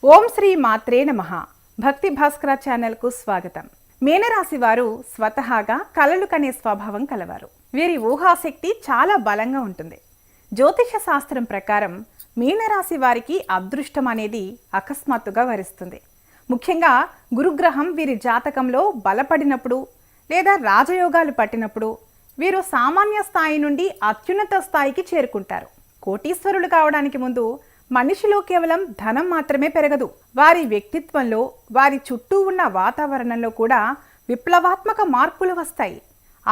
ఓం శ్రీ మాత్రే నమః. భక్తి భాస్కర ఛానల్కు స్వాగతం. మీనరాశి వారు స్వతహాగా కలలు కనే స్వభావం కలవారు. వీరి ఊహాశక్తి చాలా బలంగా ఉంటుంది. జ్యోతిష శాస్త్రం ప్రకారం మీనరాశి వారికి అదృష్టం అనేది అకస్మాత్తుగా వరిస్తుంది. ముఖ్యంగా గురుగ్రహం వీరి జాతకంలో బలపడినప్పుడు లేదా రాజయోగాలు పట్టినప్పుడు వీరు సామాన్య స్థాయి నుండి అత్యున్నత స్థాయికి చేరుకుంటారు. కోటీశ్వరులు కావడానికి ముందు మనిషిలో కేవలం ధనం మాత్రమే పెరగదు. వారి వ్యక్తిత్వంలో, వారి చుట్టూ ఉన్న వాతావరణంలో కూడా విప్లవాత్మక మార్పులు వస్తాయి.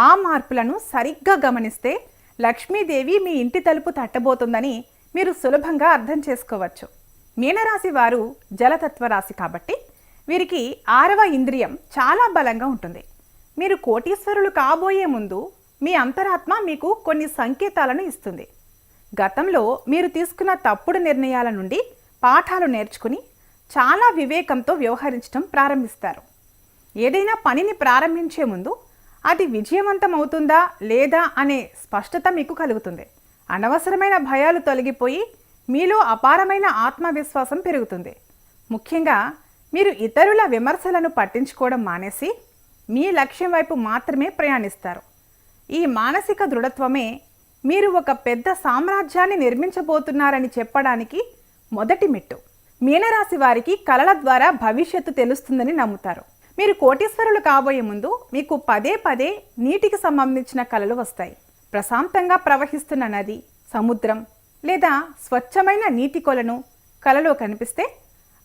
ఆ మార్పులను సరిగ్గా గమనిస్తే లక్ష్మీదేవి మీ ఇంటి తలుపు తట్టబోతుందని మీరు సులభంగా అర్థం చేసుకోవచ్చు. మీనరాశి వారు జలతత్వ రాశి కాబట్టి వీరికి 6వ ఇంద్రియం చాలా బలంగా ఉంటుంది. మీరు కోటీశ్వరులు కాబోయే ముందు మీ అంతరాత్మ మీకు కొన్ని సంకేతాలను ఇస్తుంది. గతంలో మీరు తీసుకున్న తప్పుడు నిర్ణయాల నుండి పాఠాలు నేర్చుకుని చాలా వివేకంతో వ్యవహరించడం ప్రారంభిస్తారు. ఏదైనా పనిని ప్రారంభించే ముందు అది విజయవంతం అవుతుందా లేదా అనే స్పష్టత మీకు కలుగుతుంది. అనవసరమైన భయాలు తొలగిపోయి మీలో అపారమైన ఆత్మవిశ్వాసం పెరుగుతుంది. ముఖ్యంగా మీరు ఇతరుల విమర్శలను పట్టించుకోవడం మానేసి మీ లక్ష్యం వైపు మాత్రమే ప్రయాణిస్తారు. ఈ మానసిక దృఢత్వమే మీరు ఒక పెద్ద సామ్రాజ్యాన్ని నిర్మించబోతున్నారని చెప్పడానికి మొదటి మెట్టు. మీనరాశి వారికి కలల ద్వారా భవిష్యత్తు తెలుస్తుందని నమ్ముతారు. మీరు కోటీశ్వరులు కాబోయే ముందు మీకు పదే పదే నీటికి సంబంధించిన కలలు వస్తాయి. ప్రశాంతంగా ప్రవహిస్తున్న నది, సముద్రం లేదా స్వచ్ఛమైన నీటి కొలను కలలో కనిపిస్తే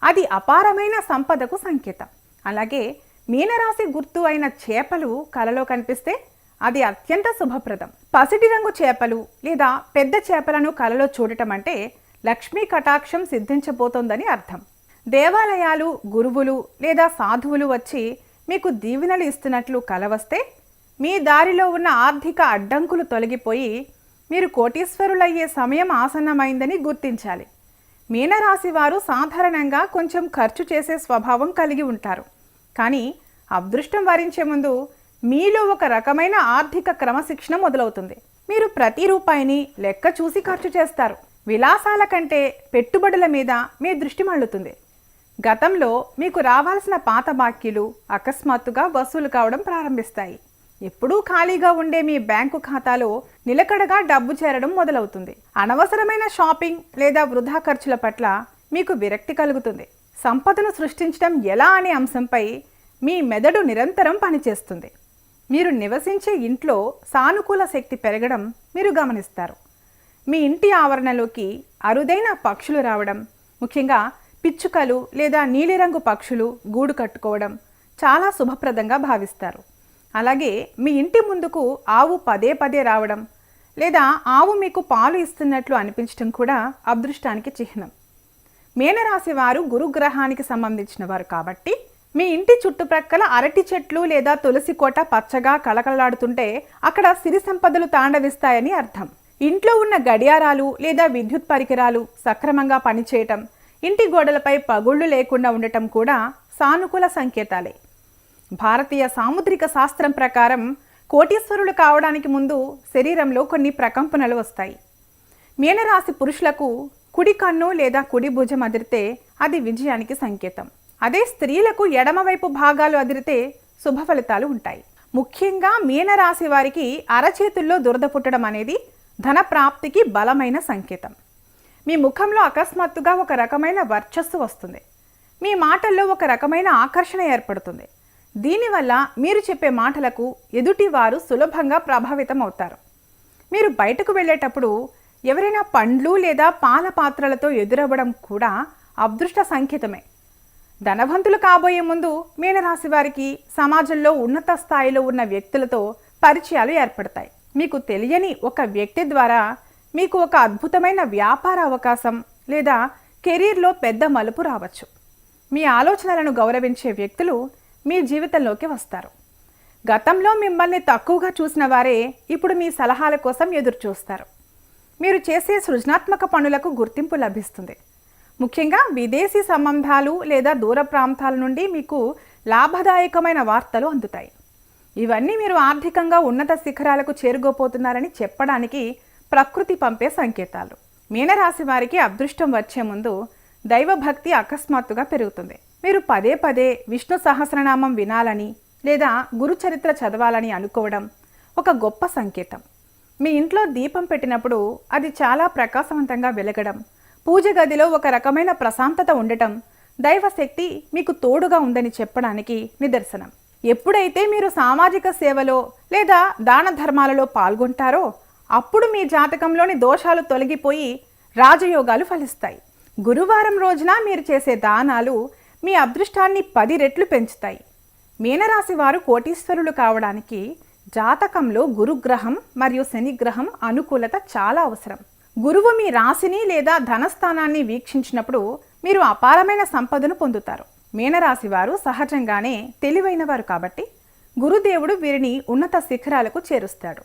అది అపారమైన సంపదకు సంకేతం. అలాగే మీనరాశి గుర్తు అయిన చేపలు కలలో కనిపిస్తే అది అత్యంత శుభప్రదం. పసిటి రంగు చేపలు లేదా పెద్ద చేపలను కలలో చూడటం అంటే లక్ష్మీ కటాక్షం సిద్ధించబోతోందని అర్థం. దేవాలయాలు, గురువులు లేదా సాధువులు వచ్చి మీకు దీవెనలు ఇస్తున్నట్లు కల వస్తే మీ దారిలో ఉన్న ఆర్థిక అడ్డంకులు తొలగిపోయి మీరు కోటీశ్వరులయ్యే సమయం ఆసన్నమైందని గుర్తించాలి. మీనరాశి వారు సాధారణంగా కొంచెం ఖర్చు చేసే స్వభావం కలిగి ఉంటారు. కానీ అదృష్టం వరించే ముందు మీలో ఒక రకమైన ఆర్థిక క్రమశిక్షణ మొదలవుతుంది. మీరు ప్రతి రూపాయిని లెక్క చూసి ఖర్చు చేస్తారు. విలాసాల కంటే పెట్టుబడుల మీద మీ దృష్టి మళ్ళుతుంది. గతంలో మీకు రావాల్సిన పాత బాకీలు అకస్మాత్తుగా వసూలు కావడం ప్రారంభిస్తాయి. ఎప్పుడూ ఖాళీగా ఉండే మీ బ్యాంకు ఖాతాలో నిలకడగా డబ్బు చేరడం మొదలవుతుంది. అనవసరమైన షాపింగ్ లేదా వృధా ఖర్చుల పట్ల మీకు విరక్తి కలుగుతుంది. సంపదను సృష్టించడం ఎలా అనే అంశంపై మీ మెదడు నిరంతరం పనిచేస్తుంది. మీరు నివసించే ఇంట్లో సానుకూల శక్తి పెరగడం మీరు గమనిస్తారు. మీ ఇంటి ఆవరణలోకి అరుదైన పక్షులు రావడం, ముఖ్యంగా పిచ్చుకలు లేదా నీలిరంగు పక్షులు గూడు కట్టుకోవడం చాలా శుభప్రదంగా భావిస్తారు. అలాగే మీ ఇంటి ముందుకు ఆవు పదే పదే రావడం లేదా ఆవు మీకు పాలు ఇస్తున్నట్లు అనిపించడం కూడా అదృష్టానికి చిహ్నం. మీనరాశి వారు గురుగ్రహానికి సంబంధించిన వారు కాబట్టి మీ ఇంటి చుట్టుప్రక్కల అరటి చెట్లు లేదా తులసి కోట పచ్చగా కళకళలాడుతుంటే అక్కడ సిరి సంపదలు తాండవిస్తాయని అర్థం. ఇంట్లో ఉన్న గడియారాలు లేదా విద్యుత్ పరికరాలు సక్రమంగా పనిచేయటం, ఇంటి గోడలపై పగుళ్లు లేకుండా ఉండటం కూడా సానుకూల సంకేతాలే. భారతీయ సాముద్రిక శాస్త్రం ప్రకారం కోటీశ్వరులు కావడానికి ముందు శరీరంలో కొన్ని ప్రకంపనలు వస్తాయి. మీనరాశి పురుషులకు కుడి కన్ను లేదా కుడి భుజం అదిరితే అది విజయానికి సంకేతం. అదే స్త్రీలకు ఎడమవైపు భాగాలు అదిరితే శుభ ఫలితాలు ఉంటాయి. ముఖ్యంగా మీనరాశి వారికి అరచేతుల్లో దురద పుట్టడం అనేది ధన ప్రాప్తికి బలమైన సంకేతం. మీ ముఖంలో అకస్మాత్తుగా ఒక రకమైన వర్చస్సు వస్తుంది. మీ మాటల్లో ఒక రకమైన ఆకర్షణ ఏర్పడుతుంది. దీనివల్ల మీరు చెప్పే మాటలకు ఎదుటివారు సులభంగా ప్రభావితం అవుతారు. మీరు బయటకు వెళ్ళేటప్పుడు ఎవరైనా పండ్లు లేదా పాల పాత్రలతో ఎదురవ్వడం కూడా అదృష్ట సంకేతమే. ధనవంతులు కాబోయే ముందు మీనరాశి వారికి సమాజంలో ఉన్నత స్థాయిలో ఉన్న వ్యక్తులతో పరిచయాలు ఏర్పడతాయి. మీకు తెలియని ఒక వ్యక్తి ద్వారా మీకు ఒక అద్భుతమైన వ్యాపార అవకాశం లేదా కెరీర్లో పెద్ద మలుపు రావచ్చు. మీ ఆలోచనలను గౌరవించే వ్యక్తులు మీ జీవితంలోకి వస్తారు. గతంలో మిమ్మల్ని తక్కువగా చూసిన వారే ఇప్పుడు మీ సలహాల కోసం ఎదురు చూస్తారు. మీరు చేసే సృజనాత్మక పనులకు గుర్తింపు లభిస్తుంది. ముఖ్యంగా విదేశీ సంబంధాలు లేదా దూర ప్రాంతాల నుండి మీకు లాభదాయకమైన వార్తలు అందుతాయి. ఇవన్నీ మీరు ఆర్థికంగా ఉన్నత శిఖరాలకు చేరుకోపోతున్నారని చెప్పడానికి ప్రకృతి పంపే సంకేతాలు. మీనరాశి వారికి అదృష్టం వచ్చే ముందు దైవభక్తి అకస్మాత్తుగా పెరుగుతుంది. మీరు పదే పదే విష్ణు సహస్రనామం వినాలని లేదా గురుచరిత్ర చదవాలని అనుకోవడం ఒక గొప్ప సంకేతం. మీ ఇంట్లో దీపం పెట్టినప్పుడు అది చాలా ప్రకాశవంతంగా వెలగడం, పూజ గదిలో ఒక రకమైన ప్రశాంతత ఉండటం దైవశక్తి మీకు తోడుగా ఉందని చెప్పడానికి నిదర్శనం. ఎప్పుడైతే మీరు సామాజిక సేవలో లేదా దాన ధర్మాలలో పాల్గొంటారో అప్పుడు మీ జాతకంలోని దోషాలు తొలగిపోయి రాజయోగాలు ఫలిస్తాయి. గురువారం రోజున మీరు చేసే దానాలు మీ అదృష్టాన్ని 10 రెట్లు పెంచుతాయి. మీనరాశి వారు కోటీశ్వరులు కావడానికి జాతకంలో గురుగ్రహం మరియు శనిగ్రహం అనుకూలత చాలా అవసరం. గురువు మీ రాశిని లేదా ధనస్థానాన్ని వీక్షించినప్పుడు మీరు అపారమైన సంపదను పొందుతారు. మీనరాశి వారు సహజంగానే తెలివైనవారు కాబట్టి గురుదేవుడు వీరిని ఉన్నత శిఖరాలకు చేరుస్తాడు.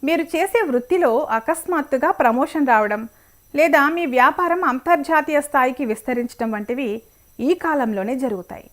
మీరు చేసే వృత్తిలో అకస్మాత్తుగా ప్రమోషన్ రావడం లేదా మీ వ్యాపారం అంతర్జాతీయ స్థాయికి విస్తరించడం వంటివి ఈ కాలంలోనే జరుగుతాయి.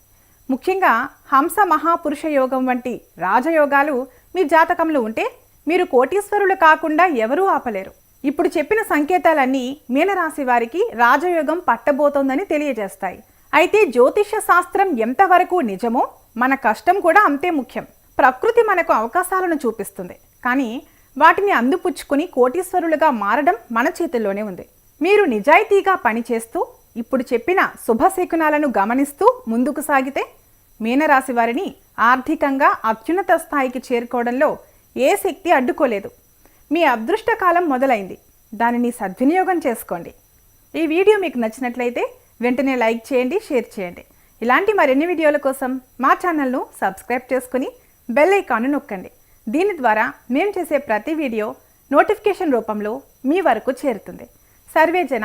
ముఖ్యంగా హంస మహాపురుష యోగం వంటి రాజయోగాలు మీ జాతకంలో ఉంటే మీరు కోటీశ్వరులు కాకుండా ఎవరూ ఆపలేరు. ఇప్పుడు చెప్పిన సంకేతాలన్నీ మీనరాశి వారికి రాజయోగం పట్టబోతోందని తెలియజేస్తాయి. అయితే జ్యోతిష్య శాస్త్రం ఎంతవరకు నిజమో మన కష్టం కూడా అంతే ముఖ్యం. ప్రకృతి మనకు అవకాశాలను చూపిస్తుంది, కానీ వాటిని అందిపుచ్చుకుని కోటీశ్వరులుగా మారడం మన చేతుల్లోనే ఉంది. మీరు నిజాయితీగా పనిచేస్తూ ఇప్పుడు చెప్పిన శుభశకునాలను గమనిస్తూ ముందుకు సాగితే మీనరాశి వారిని ఆర్థికంగా అత్యున్నత స్థాయికి చేరుకోవడంలో ఏ శక్తి అడ్డుకోలేదు. మీ అదృష్టకాలం మొదలైంది, దానిని సద్వినియోగం చేసుకోండి. ఈ వీడియో మీకు నచ్చినట్లయితే వెంటనే లైక్ చేయండి, షేర్ చేయండి. ఇలాంటి మరిన్ని వీడియోల కోసం మా ఛానల్ను సబ్స్క్రైబ్ చేసుకుని బెల్ ఐకాన్ను నొక్కండి. దీని ద్వారా మేము చేసే ప్రతి వీడియో నోటిఫికేషన్ రూపంలో మీ వరకు చేరుతుంది. సర్వే జన